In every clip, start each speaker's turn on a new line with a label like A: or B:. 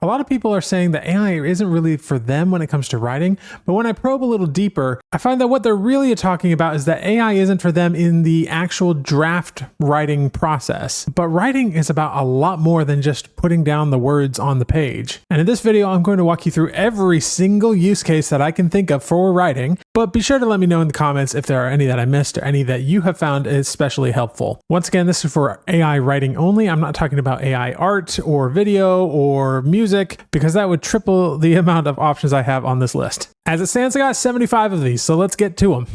A: A lot of people are saying that AI isn't really for them when it comes to writing, but when I probe a little deeper, I find that what they're really talking about is that AI isn't for them in the actual draft writing process. But writing is about a lot more than just putting down the words on the page. And in this video, I'm going to walk you through every single use case that I can think of for writing, but be sure to let me know in the comments if there are any that I missed or any that you have found especially helpful. Once again, this is for AI writing only. I'm not talking about AI art or video or music, because that would triple the amount of options I have on this list. As it stands, I got 75 of these, so let's get to them.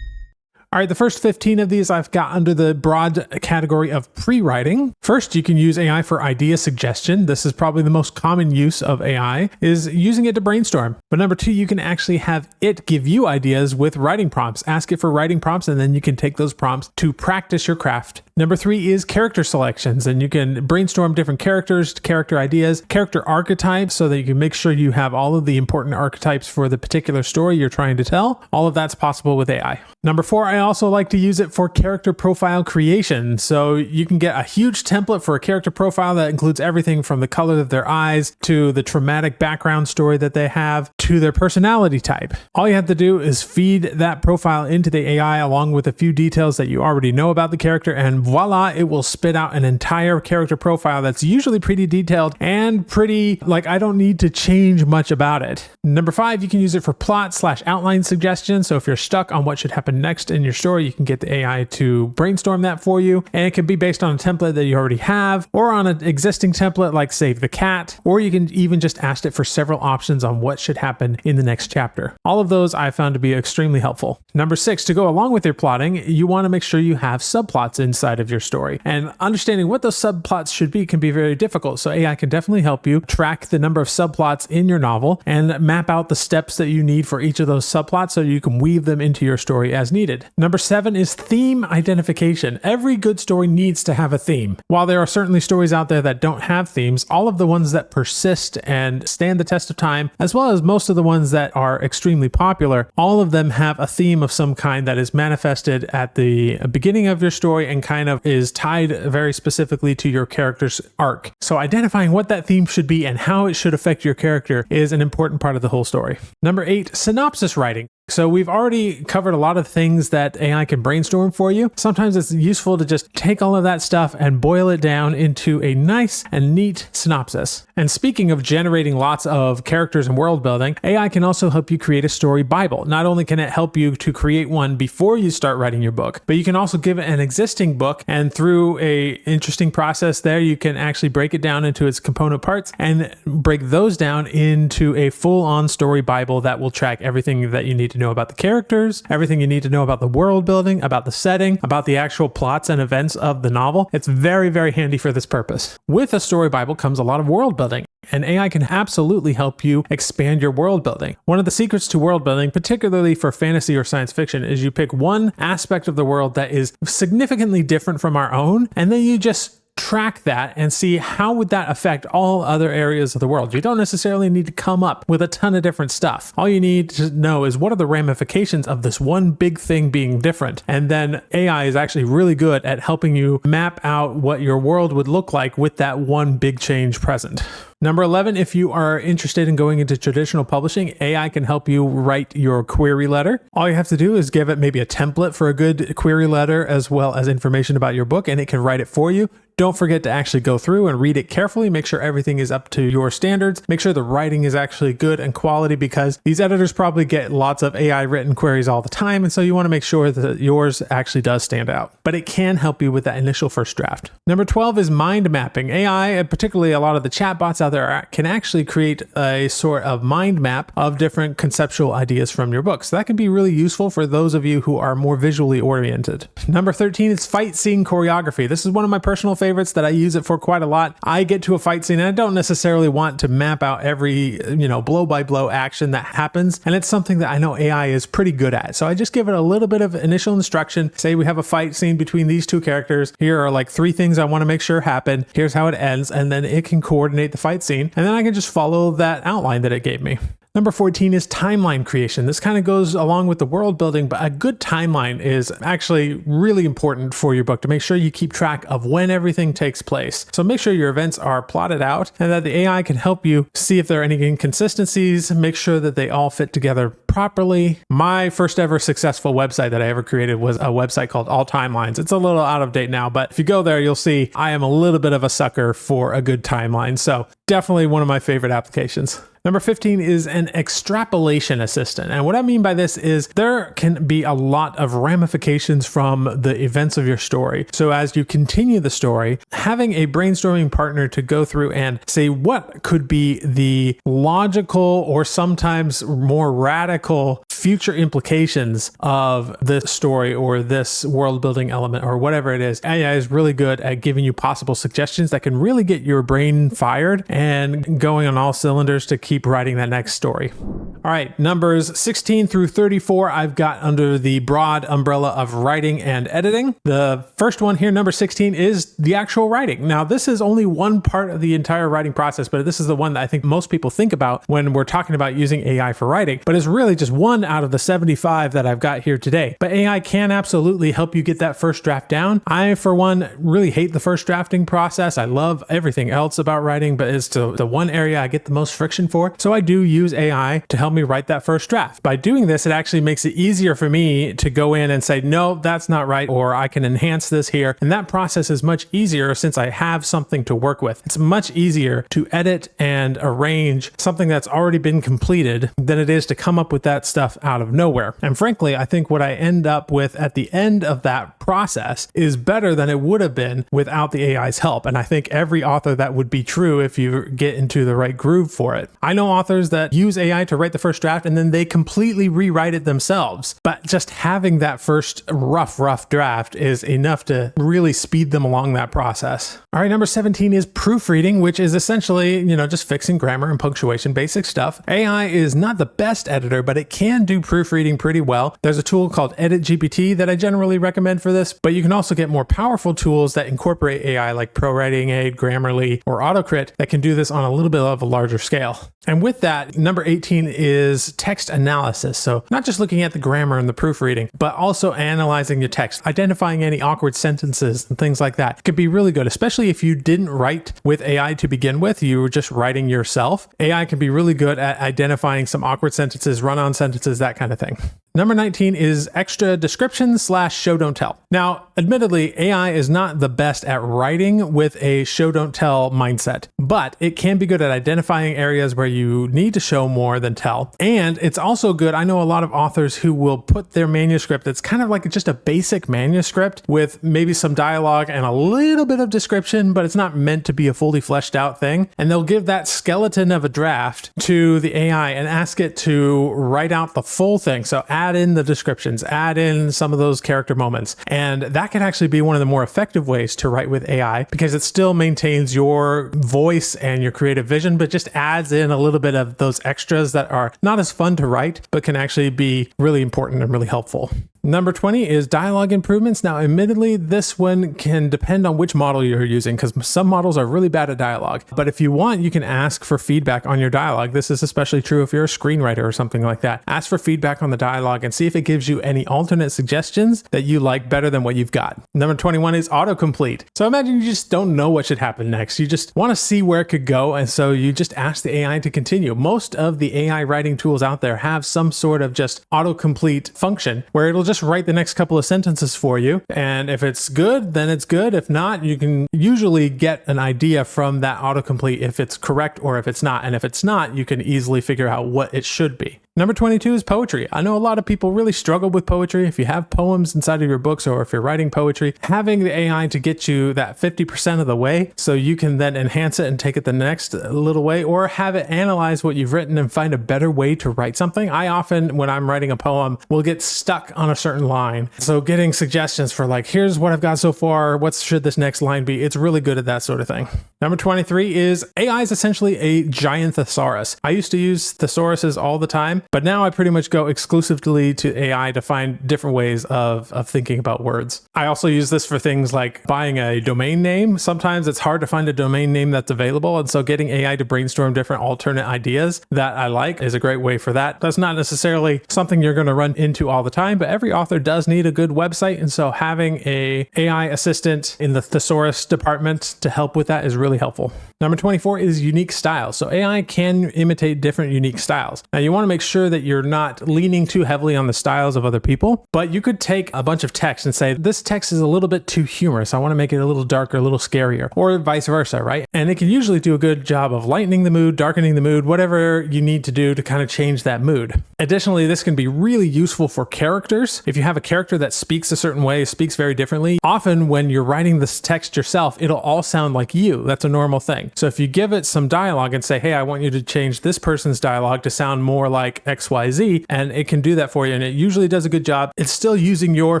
A: All right, the first 15 of these I've got under the broad category of pre-writing. First, you can use AI for idea suggestion. This is probably the most common use of AI, is using it to brainstorm. But number two, you can actually have it give you ideas with writing prompts. Ask it for writing prompts, and then you can take those prompts to practice your craft. Number three is character selections, and you can brainstorm different characters, character ideas, character archetypes, so that you can make sure you have all of the important archetypes for the particular story you're trying to tell. All of that's possible with AI. Number four, I also like to use it for character profile creation. So you can get a huge template for a character profile that includes everything from the color of their eyes to the traumatic background story that they have to their personality type. All you have to do is feed that profile into the AI along with a few details that you already know about the character, and voila, it will spit out an entire character profile that's usually pretty detailed and pretty, like, I don't need to change much about it. Number five, you can use it for plot/outline suggestions. So if you're stuck on what should happen next in your story, you can get the AI to brainstorm that for you. And it can be based on a template that you already have, or on an existing template like Save the Cat, or you can even just ask it for several options on what should happen in the next chapter. All of those I found to be extremely helpful. Number six, to go along with your plotting, you want to make sure you have subplots inside of your story. And understanding what those subplots should be can be very difficult. So AI can definitely help you track the number of subplots in your novel and map out the steps that you need for each of those subplots so you can weave them into your story as needed. Number seven is theme identification. Every good story needs to have a theme. While there are certainly stories out there that don't have themes, all of the ones that persist and stand the test of time, as well as most of the ones that are extremely popular, all of them have a theme of some kind that is manifested at the beginning of your story and kind of is tied very specifically to your character's arc. So identifying what that theme should be and how it should affect your character is an important part of the whole story. Number eight, synopsis writing. So we've already covered a lot of things that AI can brainstorm for you. Sometimes it's useful to just take all of that stuff and boil it down into a nice and neat synopsis. And speaking of generating lots of characters and world building, AI can also help you create a story Bible. Not only can it help you to create one before you start writing your book, but you can also give it an existing book, and through a interesting process there, you can actually break it down into its component parts and break those down into a full-on story Bible that will track everything that you need to know about the characters, everything you need to know about the world building, about the setting, about the actual plots and events of the novel. It's very, very handy for this purpose. With a story Bible comes a lot of world building, and AI can absolutely help you expand your world building. One of the secrets to world building, particularly for fantasy or science fiction, is you pick one aspect of the world that is significantly different from our own, and then you just track that and see how would that affect all other areas of the world. You don't necessarily need to come up with a ton of different stuff. All you need to know is what are the ramifications of this one big thing being different. And then AI is actually really good at helping you map out what your world would look like with that one big change present. Number 11, if you are interested in going into traditional publishing, AI can help you write your query letter. All you have to do is give it maybe a template for a good query letter as well as information about your book, and it can write it for you. Don't forget to actually go through and read it carefully. Make sure everything is up to your standards. Make sure the writing is actually good and quality, because these editors probably get lots of AI written queries all the time. And so you want to make sure that yours actually does stand out. But it can help you with that initial first draft. Number 12 is mind mapping. AI, and particularly a lot of the chatbots out there, can actually create a sort of mind map of different conceptual ideas from your book. So that can be really useful for those of you who are more visually oriented. Number 13 is fight scene choreography. This is one of my personal favorites that I use it for quite a lot. I get to a fight scene and I don't necessarily want to map out every, blow by blow action that happens. And it's something that I know AI is pretty good at. So I just give it a little bit of initial instruction. Say we have a fight scene between these two characters. Here are like 3 things I want to make sure happen. Here's how it ends. And then it can coordinate the fight scene. And then I can just follow that outline that it gave me. Number 14 is timeline creation. This kind of goes along with the world building, but a good timeline is actually really important for your book to make sure you keep track of when everything takes place. So make sure your events are plotted out and that the AI can help you see if there are any inconsistencies, make sure that they all fit together properly. My first ever successful website that I ever created was a website called All Timelines. It's a little out of date now, but if you go there, you'll see I am a little bit of a sucker for a good timeline. So definitely one of my favorite applications. Number 15 is an extrapolation assistant. And what I mean by this is there can be a lot of ramifications from the events of your story. So as you continue the story, having a brainstorming partner to go through and say what could be the logical or sometimes more radical future implications of this story or this world building element or whatever it is. AI is really good at giving you possible suggestions that can really get your brain fired and going on all cylinders to keep writing that next story. All right, numbers 16 through 34, I've got under the broad umbrella of writing and editing. The first one here, number 16, is the actual writing. Now, this is only one part of the entire writing process, but this is the one that I think most people think about when we're talking about using AI for writing, but it's really just one out of the 75 that I've got here today. But AI can absolutely help you get that first draft down. I, for one, really hate the first drafting process. I love everything else about writing, but it's the one area I get the most friction for. So I do use AI to help me write that first draft. By doing this, it actually makes it easier for me to go in and say, no, that's not right, or I can enhance this here. And that process is much easier since I have something to work with. It's much easier to edit and arrange something that's already been completed than it is to come up with that stuff out of nowhere. And frankly, I think what I end up with at the end of that process is better than it would have been without the AI's help. And I think every author that would be true if you get into the right groove for it. I know authors that use AI to write the first draft and then they completely rewrite it themselves. But just having that first rough draft is enough to really speed them along that process. All right, number 17 is proofreading, which is essentially, just fixing grammar and punctuation, basic stuff. AI is not the best editor, but it can do proofreading pretty well. There's a tool called Edit GPT that I generally recommend for this, but you can also get more powerful tools that incorporate AI like PreWriting Aid, Grammarly, or AutoCrit that can do this on a little bit of a larger scale. And with that, number 18 is text analysis. So not just looking at the grammar and the proofreading, but also analyzing your text, identifying any awkward sentences and things like that. It could be really good, especially if you didn't write with AI to begin with, you were just writing yourself. AI can be really good at identifying some awkward sentences, run-on sentences, that kind of thing. Number 19 is extra descriptions / show don't tell. Now, admittedly, AI is not the best at writing with a show don't tell mindset, but it can be good at identifying areas where you need to show more than tell. And it's also good. I know a lot of authors who will put their manuscript that's kind of like just a basic manuscript with maybe some dialogue and a little bit of description, but it's not meant to be a fully fleshed out thing. And they'll give that skeleton of a draft to the AI and ask it to write out the full thing. So add in the descriptions, add in some of those character moments. And that can actually be one of the more effective ways to write with AI because it still maintains your voice and your creative vision, but just adds in a little bit of those extras that are not as fun to write, but can actually be really important and really helpful. Number 20 is dialogue improvements. Now, admittedly, this one can depend on which model you're using because some models are really bad at dialogue. But if you want, you can ask for feedback on your dialogue. This is especially true if you're a screenwriter or something like that. Ask for feedback on the dialogue and see if it gives you any alternate suggestions that you like better than what you've got. Number 21 is autocomplete. So imagine you just don't know what should happen next. You just want to see where it could go. And so you just ask the AI to continue. Most of the AI writing tools out there have some sort of just autocomplete function where it'll just write the next couple of sentences for you. And if it's good, then it's good. If not, you can usually get an idea from that autocomplete if it's correct or if it's not. And if it's not, you can easily figure out what it should be. Number 22 is poetry. I know a lot of people really struggle with poetry. If you have poems inside of your books or if you're writing poetry, having the AI to get you that 50% of the way so you can then enhance it and take it the next little way or have it analyze what you've written and find a better way to write something. I often, when I'm writing a poem, will get stuck on a certain line. So getting suggestions for like, here's what I've got so far. What should this next line be? It's really good at that sort of thing. Number 23 is AI is essentially a giant thesaurus. I used to use thesauruses all the time. but now I pretty much go exclusively to AI to find different ways of thinking about words. I also use this for things like buying a domain name. Sometimes it's hard to find a domain name that's available, and so getting AI to brainstorm different alternate ideas that I like is a great way for that. That's not necessarily something you're going to run into all the time, but every author does need a good website, and so having a AI assistant in the thesaurus department to help with that is really helpful. Number 24 is unique styles. So AI can imitate different unique styles. Now you want to make sure that you're not leaning too heavily on the styles of other people, but you could take a bunch of text and say, this text is a little bit too humorous. I want to make it a little darker, a little scarier, or vice versa, right? And it can usually do a good job of lightening the mood, darkening the mood, whatever you need to do to kind of change that mood. Additionally, this can be really useful for characters. If you have a character that speaks a certain way, speaks very differently, often when you're writing this text yourself, it'll all sound like you. That's a normal thing. So if you give it some dialogue and say, hey, I want you to change this person's dialogue to sound more like XYZ, and it can do that for you, and it usually does a good job. It's still using your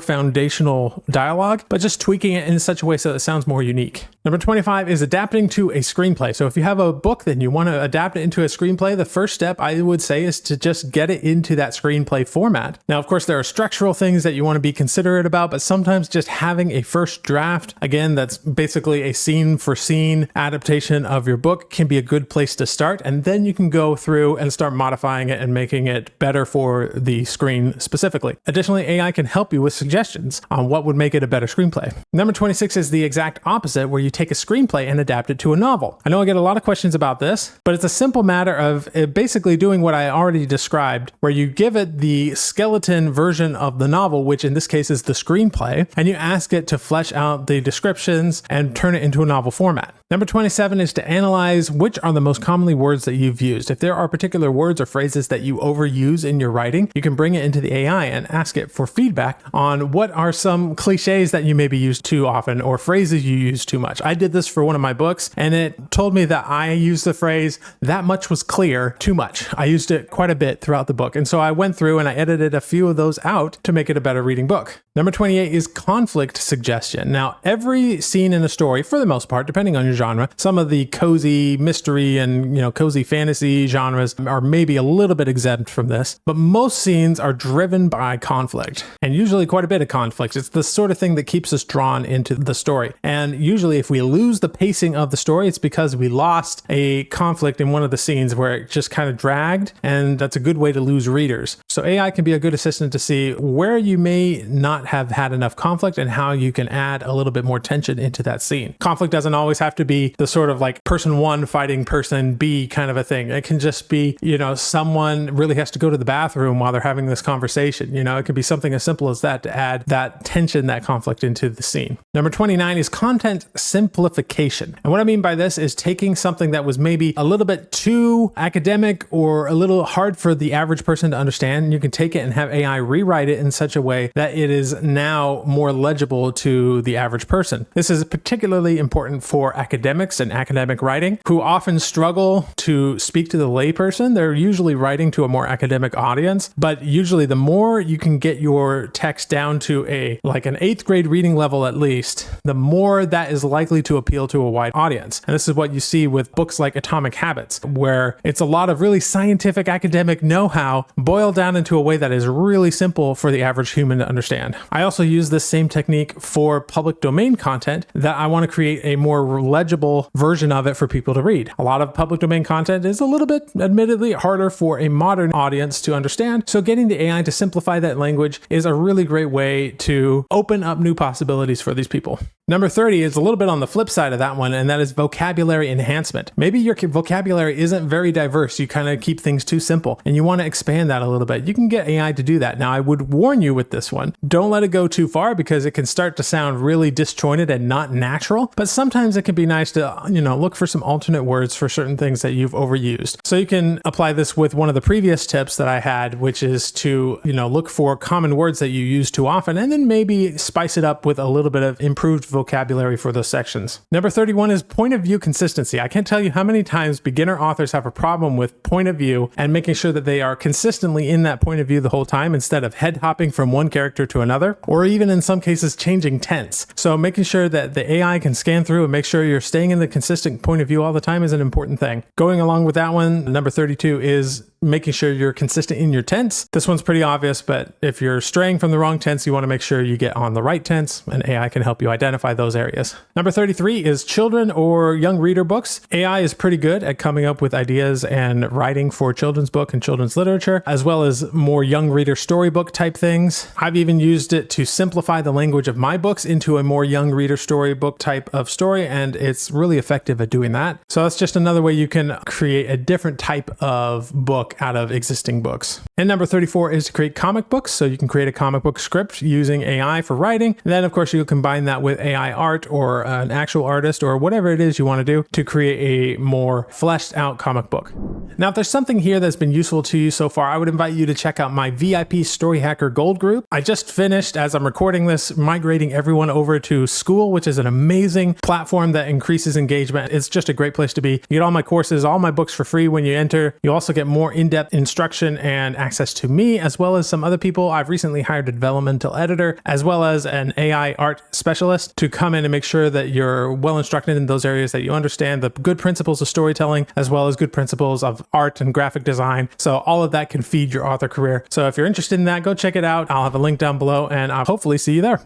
A: foundational dialogue, but just tweaking it in such a way so it sounds more unique. Number 25 is adapting to a screenplay. So if you have a book that you want to adapt it into a screenplay, the first step I would say is to just get it into that screenplay format. Now, of course, there are structural things that you want to be considerate about, but sometimes just having a first draft, again, that's basically a scene for scene adaptation of your book, can be a good place to start. And then you can go through and start modifying it and making it better for the screen specifically. Additionally, AI can help you with suggestions on what would make it a better screenplay. Number 26 is the exact opposite, where you take a screenplay and adapt it to a novel. I know I get a lot of questions about this, but it's a simple matter of basically doing what I already described, where you give it the skeleton version of the novel, which in this case is the screenplay, and you ask it to flesh out the descriptions and turn it into a novel format. Number 27 is to analyze which are the most commonly words that you've used. If there are particular words or phrases that you overuse in your writing, you can bring it into the AI and ask it for feedback on what are some cliches that you maybe use too often or phrases you use too much. I did this for one of my books, and it told me that I used the phrase, that much was clear, too much. I used it quite a bit throughout the book. And so I went through and I edited a few of those out to make it a better reading book. Number 28 is conflict suggestion. Now, every scene in a story, for the most part, depending on your genre, some of the cozy mystery and, cozy fantasy genres are maybe a little bit exempt from this, but most scenes are driven by conflict, and usually quite a bit of conflict. It's the sort of thing that keeps us drawn into the story. And usually if we lose the pacing of the story, it's because we lost a conflict in one of the scenes where it just kind of dragged, and that's a good way to lose readers. So AI can be a good assistant to see where you may not have had enough conflict and how you can add a little bit more tension into that scene. Conflict doesn't always have to be the sort of like person one fighting person B kind of a thing. It can just be, someone really has to go to the bathroom while they're having this conversation. It could be something as simple as that to add that tension, that conflict into the scene. Number 29 is content simplification. And what I mean by this is taking something that was maybe a little bit too academic or a little hard for the average person to understand. You can take it and have AI rewrite it in such a way that it is now more legible to the average person. This is particularly important for academics and academic writing who often struggle to speak to the layperson. They're usually writing to a more academic audience, but usually the more you can get your text down to an 8th grade reading level at least, the more that is likely to appeal to a wide audience. And this is what you see with books like Atomic Habits, where it's a lot of really scientific academic know-how boiled down into a way that is really simple for the average human to understand. I also use this same technique for public domain content that I want to create a more legible version of it for people to read. A lot of public domain content is a little bit, admittedly, harder for a modern audience to understand. So getting the AI to simplify that language is a really great way to open up new possibilities for these people. Number 30 is a little bit on the flip side of that one, and that is vocabulary enhancement. Maybe your vocabulary isn't very diverse. You kind of keep things too simple, and you want to expand that a little bit. You can get AI to do that. Now, I would warn you with this one, don't let it go too far because it can start to sound really disjointed and not natural, but sometimes it can be nice to, look for some alternate words for certain things that you've overused. So you can apply this with one of the previous tips that I had, which is to, look for common words that you use too often, and then maybe spice it up with a little bit of improved vocabulary for those sections. Number 31 is point of view consistency. I can't tell you how many times beginner authors have a problem with point of view and making sure that they are consistently in that point of view the whole time instead of head hopping from one character to another, or even in some cases changing tense. So making sure that the AI can scan through and make sure you're staying in the consistent point of view all the time is an important thing. Going along with that one, number 32 is making sure you're consistent in your tense. This one's pretty obvious, but if you're straying from the wrong tense, you want to make sure you get on the right tense, and AI can help you identify those areas. Number 33 is children or young reader books. AI is pretty good at coming up with ideas and writing for children's book and children's literature, as well as more young reader storybook type things. I've even used it to simplify the language of my books into a more young reader storybook type of story, and it's really effective at doing that. So that's just another way you can create a different type of book out of existing books. And number 34 is to create comic books. So you can create a comic book script using AI for writing. And then of course you'll combine that with AI art or an actual artist or whatever it is you want to do to create a more fleshed out comic book. Now, if there's something here that's been useful to you so far, I would invite you to check out my VIP Storyhacker Gold group. I just finished, as I'm recording this, migrating everyone over to School, which is an amazing platform that increases engagement. It's just a great place to be. You get all my courses, all my books for free when you enter. You also get more in-depth instruction and access to me, as well as some other people. I've recently hired a developmental editor, as well as an AI art specialist to come in and make sure that you're well instructed in those areas, that you understand the good principles of storytelling, as well as good principles of art and graphic design. So all of that can feed your author career. So if you're interested in that, go check it out. I'll have a link down below, and I'll hopefully see you there.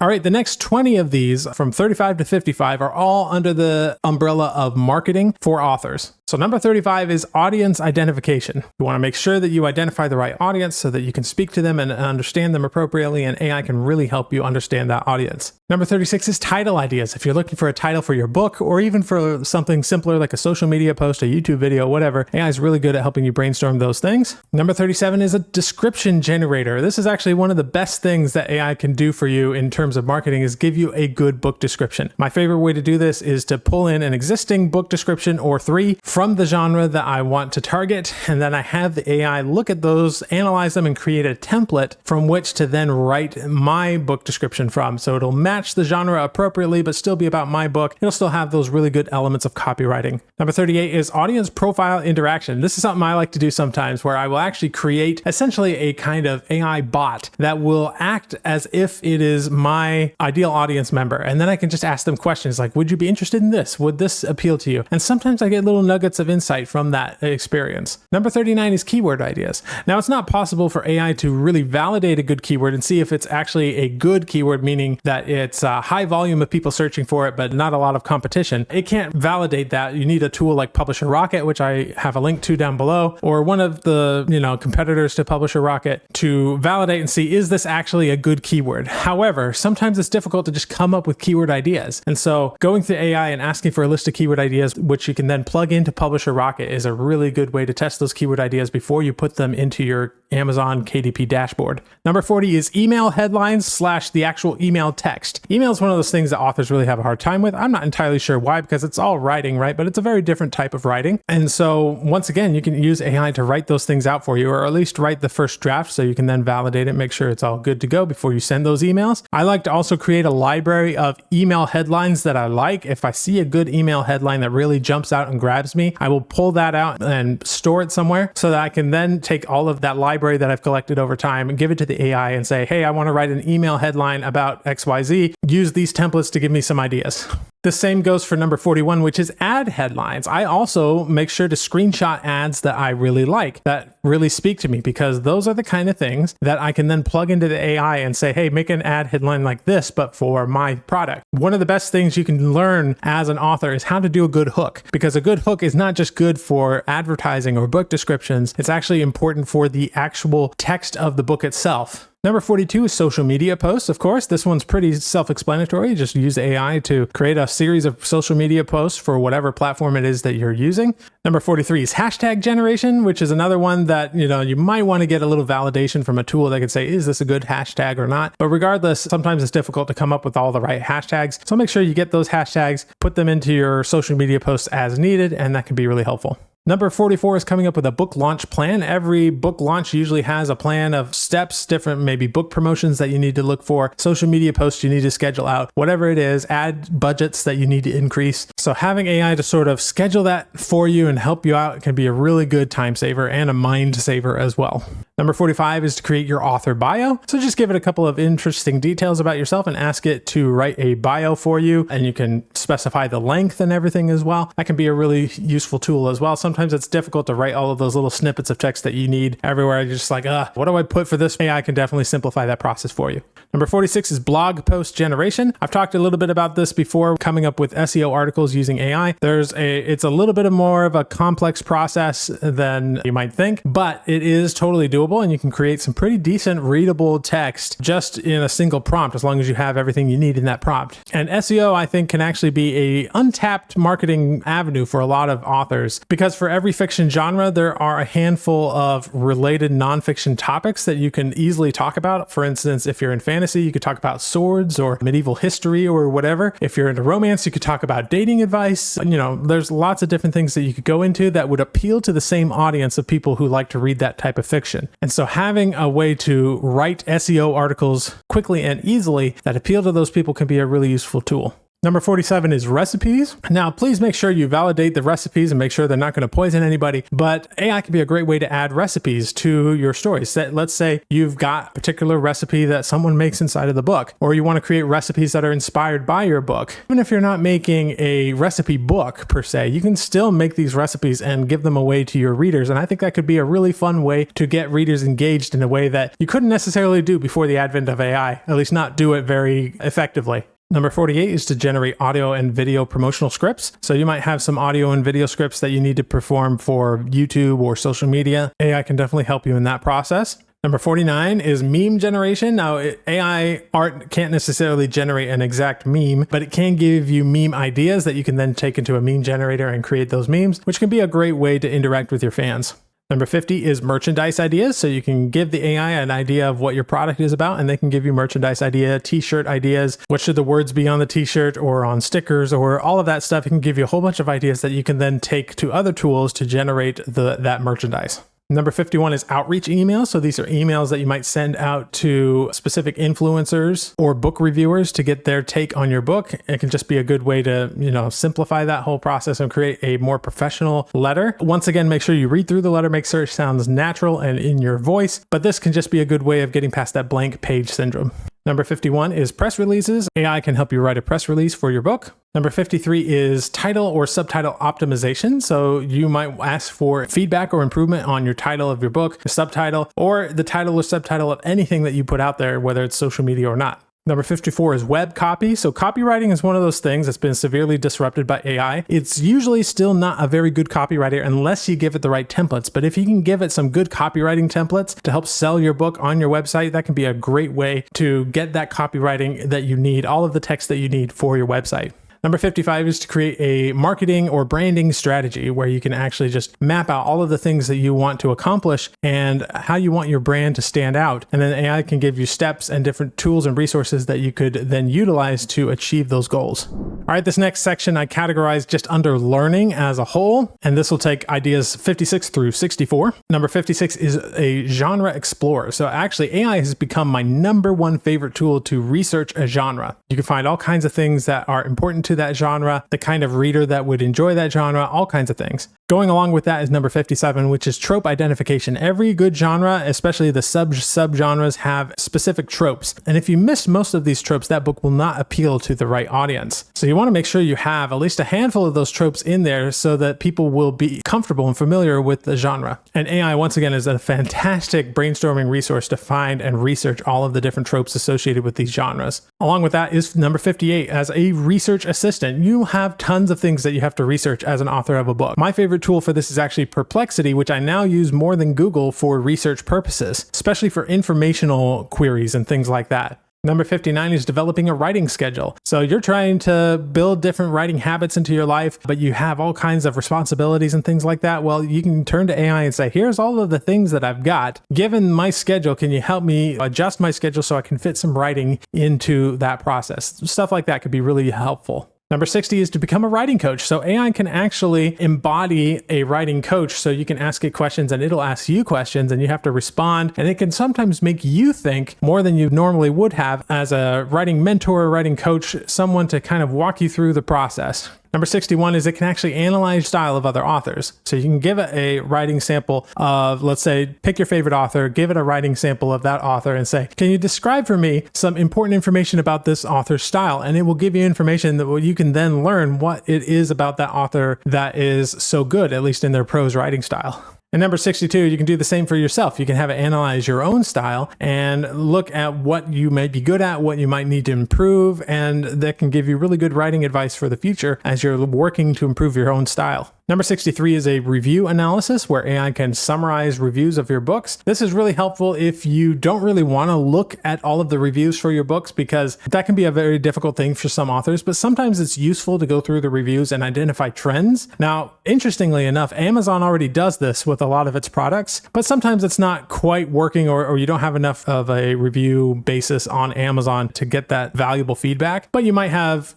A: All right, the next 20 of these from 35 to 55 are all under the umbrella of marketing for authors. So number 35 is audience identification. You want to make sure that you identify the right audience so that you can speak to them and understand them appropriately, and AI can really help you understand that audience. Number 36 is title ideas. If you're looking for a title for your book, or even for something simpler like a social media post, a YouTube video, whatever, AI is really good at helping you brainstorm those things. Number 37 is a description generator. This is actually one of the best things that AI can do for you in terms of marketing, is give you a good book description. My favorite way to do this is to pull in an existing book description or three from the genre that I want to target, and then I have the AI look at those, analyze them, and create a template from which to then write my book description from. So it'll match the genre appropriately, but still be about my book. It'll still have those really good elements of copywriting. Number 38 is audience profile interaction. This is something I like to do sometimes, where I will actually create essentially a kind of AI bot that will act as if it is my ideal audience member. And then I can just ask them questions like, would you be interested in this? Would this appeal to you? And sometimes I get little nuggets of insight from that experience. Number 39 is keyword ideas. Now, it's not possible for AI to really validate a good keyword and see if it's actually a good keyword, meaning that it's a high volume of people searching for it, but not a lot of competition. It can't validate that. You need a tool like Publisher Rocket, which I have a link to down below, or one of the competitors to Publisher Rocket, to validate and see, is this actually a good keyword? However, sometimes it's difficult to just come up with keyword ideas. And so going through AI and asking for a list of keyword ideas, which you can then plug into Publisher Rocket, is a really good way to test those keyword ideas before you put them into your Amazon KDP dashboard. Number 40 is email headlines / the actual email text. Email is one of those things that authors really have a hard time with. I'm not entirely sure why, because it's all writing, right? But it's a very different type of writing. And so once again, you can use AI to write those things out for you, or at least write the first draft so you can then validate it, make sure it's all good to go before you send those emails. I like to also create a library of email headlines that I like. If I see a good email headline that really jumps out and grabs me, I will pull that out and store it somewhere so that I can then take all of that library that I've collected over time and give it to the AI and say, hey, I want to write an email headline about XYZ. Use these templates to give me some ideas. The same goes for number 41, which is ad headlines. I also make sure to screenshot ads that I really like, that really speak to me, because those are the kind of things that I can then plug into the AI and say, hey, make an ad headline like this, but for my product. One of the best things you can learn as an author is how to do a good hook, because a good hook is not just good for advertising or book descriptions. It's actually important for the actual text of the book itself. Number 42 is social media posts. Of course, this one's pretty self-explanatory. Just use AI to create a series of social media posts for whatever platform it is that you're using. Number 43 is hashtag generation, which is another one that, you might want to get a little validation from a tool that can say, is this a good hashtag or not? But regardless, sometimes it's difficult to come up with all the right hashtags. So make sure you get those hashtags, put them into your social media posts as needed, and that can be really helpful. Number 44 is coming up with a book launch plan. Every book launch usually has a plan of steps, different maybe book promotions that you need to look for, social media posts you need to schedule out, whatever it is, ad budgets that you need to increase. So having AI to sort of schedule that for you and help you out can be a really good time saver and a mind saver as well. Number 45 is to create your author bio. So just give it a couple of interesting details about yourself and ask it to write a bio for you. And you can specify the length and everything as well. That can be a really useful tool as well. Sometimes it's difficult to write all of those little snippets of text that you need everywhere. You're just like, what do I put for this? AI can definitely simplify that process for you. Number 46 is blog post generation. I've talked a little bit about this before, coming up with SEO articles using AI. It's a little bit more of a complex process than you might think, but it is totally doable and you can create some pretty decent readable text just in a single prompt as long as you have everything you need in that prompt. And SEO, I think, can actually be a untapped marketing avenue for a lot of authors because for every fiction genre, there are a handful of related nonfiction topics that you can easily talk about. For instance, if you're in fantasy, you could talk about swords or medieval history or whatever. If you're into romance, you could talk about dating advice. There's lots of different things that you could go into that would appeal to the same audience of people who like to read that type of fiction. And so having a way to write SEO articles quickly and easily that appeal to those people can be a really useful tool. Number 47 is recipes. Now, please make sure you validate the recipes and make sure they're not going to poison anybody, but AI can be a great way to add recipes to your stories. Let's say you've got a particular recipe that someone makes inside of the book, or you want to create recipes that are inspired by your book. Even if you're not making a recipe book per se, you can still make these recipes and give them away to your readers. And I think that could be a really fun way to get readers engaged in a way that you couldn't necessarily do before the advent of AI, at least not do it very effectively. Number 48 is to generate audio and video promotional scripts. So you might have some audio and video scripts that you need to perform for YouTube or social media. AI can definitely help you in that process. Number 49 is meme generation. Now, AI art can't necessarily generate an exact meme, but it can give you meme ideas that you can then take into a meme generator and create those memes, which can be a great way to interact with your fans. Number 50 is merchandise ideas. So you can give the AI an idea of what your product is about, and they can give you merchandise idea, t-shirt ideas. What should the words be on the t-shirt or on stickers or all of that stuff? It can give you a whole bunch of ideas that you can then take to other tools to generate that merchandise. Number 51 is outreach emails. So these are emails that you might send out to specific influencers or book reviewers to get their take on your book. It can just be a good way to, simplify that whole process and create a more professional letter. Once again, make sure you read through the letter, make sure it sounds natural and in your voice, but this can just be a good way of getting past that blank page syndrome. Number 51 is press releases. AI can help you write a press release for your book. Number 53 is title or subtitle optimization. So you might ask for feedback or improvement on your title of your book, the subtitle, or the title or subtitle of anything that you put out there, whether it's social media or not. Number 54 is web copy. So copywriting is one of those things that's been severely disrupted by AI. It's usually still not a very good copywriter unless you give it the right templates. But if you can give it some good copywriting templates to help sell your book on your website, that can be a great way to get that copywriting that you need, all of the text that you need for your website. Number 55 is to create a marketing or branding strategy where you can actually just map out all of the things that you want to accomplish and how you want your brand to stand out. And then AI can give you steps and different tools and resources that you could then utilize to achieve those goals. All right, this next section I categorized just under learning as a whole, and this will take ideas 56 through 64. Number 56 is a genre explorer. So actually AI has become my number one favorite tool to research a genre. You can find all kinds of things that are important to that genre, the kind of reader that would enjoy that genre, all kinds of things. Going along with that is number 57, which is trope identification. Every good genre, especially the sub-genres, have specific tropes. And if you miss most of these tropes, that book will not appeal to the right audience. So you want to make sure you have at least a handful of those tropes in there so that people will be comfortable and familiar with the genre. And AI, once again, is a fantastic brainstorming resource to find and research all of the different tropes associated with these genres. Along with that is number 58. As a research assistant, you have tons of things that you have to research as an author of a book. My favorite tool for this is actually Perplexity, which I now use more than Google for research purposes, especially for informational queries and things like that. Number 59 is developing a writing schedule. So you're trying to build different writing habits into your life, but you have all kinds of responsibilities and things like that. Well, you can turn to AI and say, here's all of the things that I've got. Given my schedule, can you help me adjust my schedule so I can fit some writing into that process? Stuff like that could be really helpful. Number 60 is to become a writing coach. So AI can actually embody a writing coach. So you can ask it questions and it'll ask you questions and you have to respond. And it can sometimes make you think more than you normally would have as a writing mentor, writing coach, someone to kind of walk you through the process. Number 61 is it can actually analyze style of other authors. So you can give it a writing sample of, let's say, pick your favorite author, give it a writing sample of that author and say, can you describe for me some important information about this author's style? And it will give you information that you can then learn what it is about that author that is so good, at least in their prose writing style. And number 62, you can do the same for yourself. You can have it analyze your own style and look at what you might be good at, what you might need to improve, and that can give you really good writing advice for the future as you're working to improve your own style. Number 63 is a review analysis where AI can summarize reviews of your books. This is really helpful if you don't really want to look at all of the reviews for your books, because that can be a very difficult thing for some authors, but sometimes it's useful to go through the reviews and identify trends. Now, interestingly enough, Amazon already does this with a lot of its products, but sometimes it's not quite working, or you don't have enough of a review basis on Amazon to get that valuable feedback. But you might have,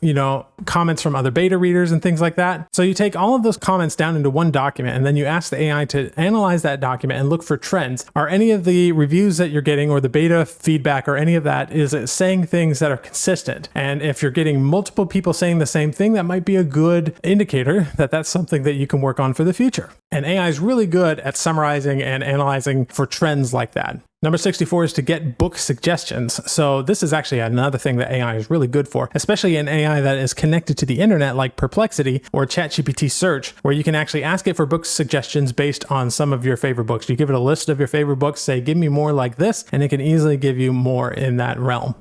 A: comments from other beta readers and things like that. So you take all of those comments down into one document, and then you ask the AI to analyze that document and look for trends. Are any of the reviews that you're getting or the beta feedback or any of that, is it saying things that are consistent? And if you're getting multiple people saying the same thing, that might be a good indicator that that's something that you can work on for the future. And AI is really good at summarizing and analyzing for trends like that. Number 64 is to get book suggestions. So this is actually another thing that AI is really good for, especially an AI that is connected to the internet like Perplexity or ChatGPT Search, where you can actually ask it for book suggestions based on some of your favorite books. You give it a list of your favorite books, say, give me more like this, and it can easily give you more in that realm.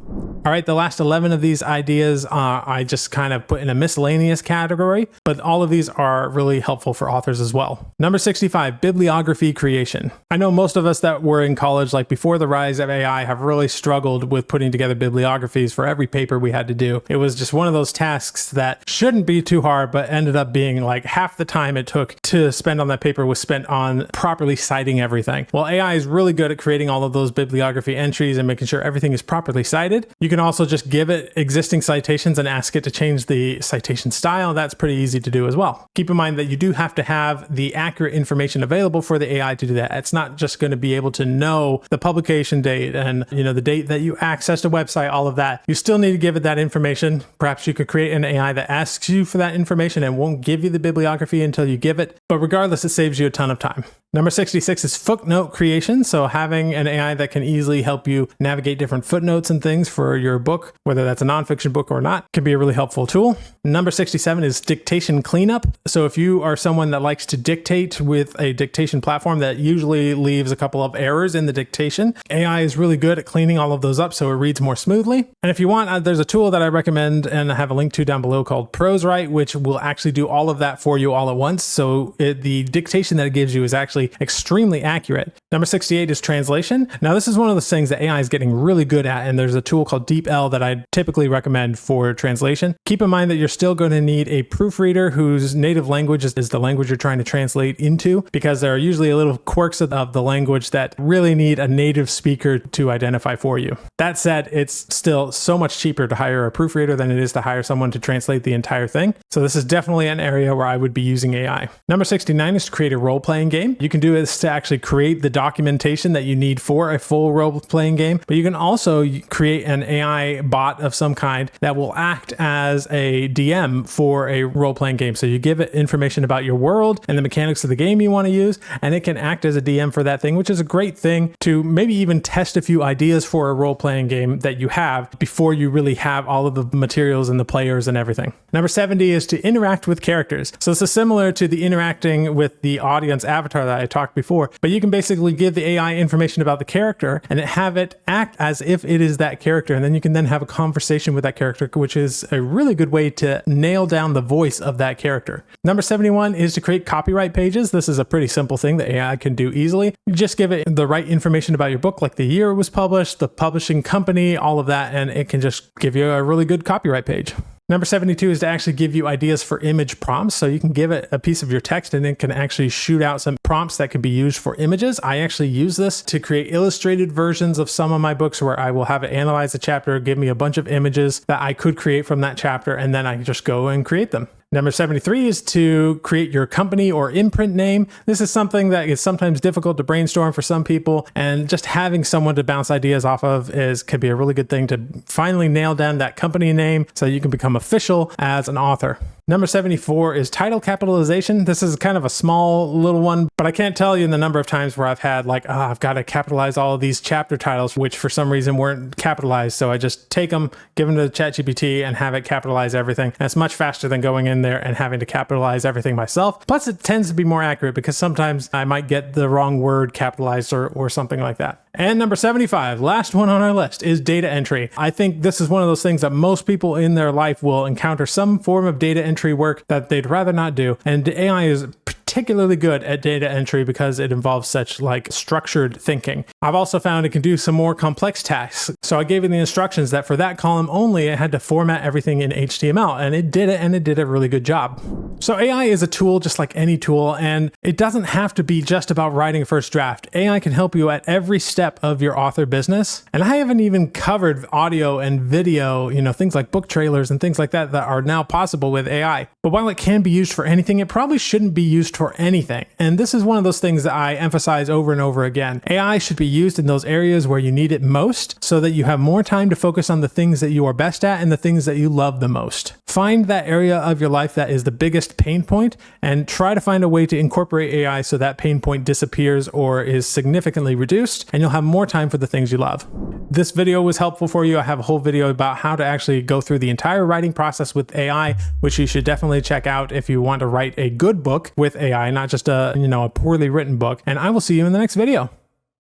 A: All right, the last 11 of these ideas I just kind of put in a miscellaneous category, but all of these are really helpful for authors as well. Number 65, bibliography creation. I know most of us that were in college, like before the rise of AI, have really struggled with putting together bibliographies for every paper we had to do. It was just one of those tasks that shouldn't be too hard, but ended up being like half the time it took to spend on that paper was spent on properly citing everything. Well, AI is really good at creating all of those bibliography entries and making sure everything is properly cited. You can also just give it existing citations and ask it to change the citation style. That's pretty easy to do as well. Keep in mind that you do have to have the accurate information available for the AI to do that. It's not just going to be able to know the publication date and the date that you accessed a website, all of that. You still need to give it that information. Perhaps you could create an AI that asks you for that information and won't give you the bibliography until you give it. But regardless, it saves you a ton of time. Number 66 is footnote creation. So having an AI that can easily help you navigate different footnotes and things for your book, whether that's a nonfiction book or not, can be a really helpful tool. Number 67 is dictation cleanup. So if you are someone that likes to dictate with a dictation platform that usually leaves a couple of errors in the dictation, AI is really good at cleaning all of those up so it reads more smoothly. And if you want, there's a tool that I recommend and I have a link to down below called PreWriting, which will actually do all of that for you all at once. So the dictation that it gives you is actually extremely accurate. Number 68 is translation. Now, this is one of those things that AI is getting really good at, and there's a tool called DeepL that I typically recommend for translation. Keep in mind that you're still going to need a proofreader whose native language is the language you're trying to translate into, because there are usually a little quirks of the language that really need a native speaker to identify for you. That said, it's still so much cheaper to hire a proofreader than it is to hire someone to translate the entire thing. So this is definitely an area where I would be using AI. Number 69 is to create a role-playing game. You can do this to actually create the documentation that you need for a full role-playing game, but you can also create an AI bot of some kind that will act as a DM for a role-playing game. So you give it information about your world and the mechanics of the game you want to use, and it can act as a DM for that thing, which is a great thing to maybe even test a few ideas for a role-playing game that you have before you really have all of the materials and the players and everything. Number 70 is to interact with characters. So this is similar to the interacting with the audience avatar that I talked before, but you can basically give the AI information about the character and have it act as if it is that character. And then you can then have a conversation with that character, which is a really good way to nail down the voice of that character. Number 71 is to create copyright pages. This is a pretty simple thing that AI can do easily. You just give it the right information about your book, like the year it was published, the publishing company, all of that, and it can just give you a really good copyright page. Number 72 is to actually give you ideas for image prompts. So you can give it a piece of your text and it can actually shoot out some prompts that can be used for images. I actually use this to create illustrated versions of some of my books where I will have it analyze a chapter, give me a bunch of images that I could create from that chapter, and then I can just go and create them. Number 73 is to create your company or imprint name. This is something that is sometimes difficult to brainstorm for some people, and just having someone to bounce ideas off of can be a really good thing to finally nail down that company name so you can become official as an author. Number 74 is title capitalization. This is kind of a small little one, but I can't tell you the number of times where I've had like, I've got to capitalize all of these chapter titles, which for some reason weren't capitalized. So I just take them, give them to ChatGPT and have it capitalize everything. And it's much faster than going in there and having to capitalize everything myself. Plus it tends to be more accurate because sometimes I might get the wrong word capitalized or something like that. And number 75, last one on our list, is data entry. I think this is one of those things that most people in their life will encounter some form of data entry work that they'd rather not do. And AI is particularly good at data entry because it involves such like structured thinking. I've also found it can do some more complex tasks. So I gave it the instructions that for that column only, it had to format everything in HTML, and it did it, and it did a really good job. So AI is a tool just like any tool, and it doesn't have to be just about writing a first draft. AI can help you at every step of your author business. And I haven't even covered audio and video, things like book trailers and things like that that are now possible with AI. But while it can be used for anything, it probably shouldn't be used for anything. And this is one of those things that I emphasize over and over again. AI should be used in those areas where you need it most so that you have more time to focus on the things that you are best at and the things that you love the most. Find that area of your life that is the biggest pain point and try to find a way to incorporate AI so that pain point disappears or is significantly reduced, and you'll have more time for the things you love. This video was helpful for you. I have a whole video about how to actually go through the entire writing process with AI, which you should definitely check out if you want to write a good book with AI, not just a poorly written book. And I will see you in the next video.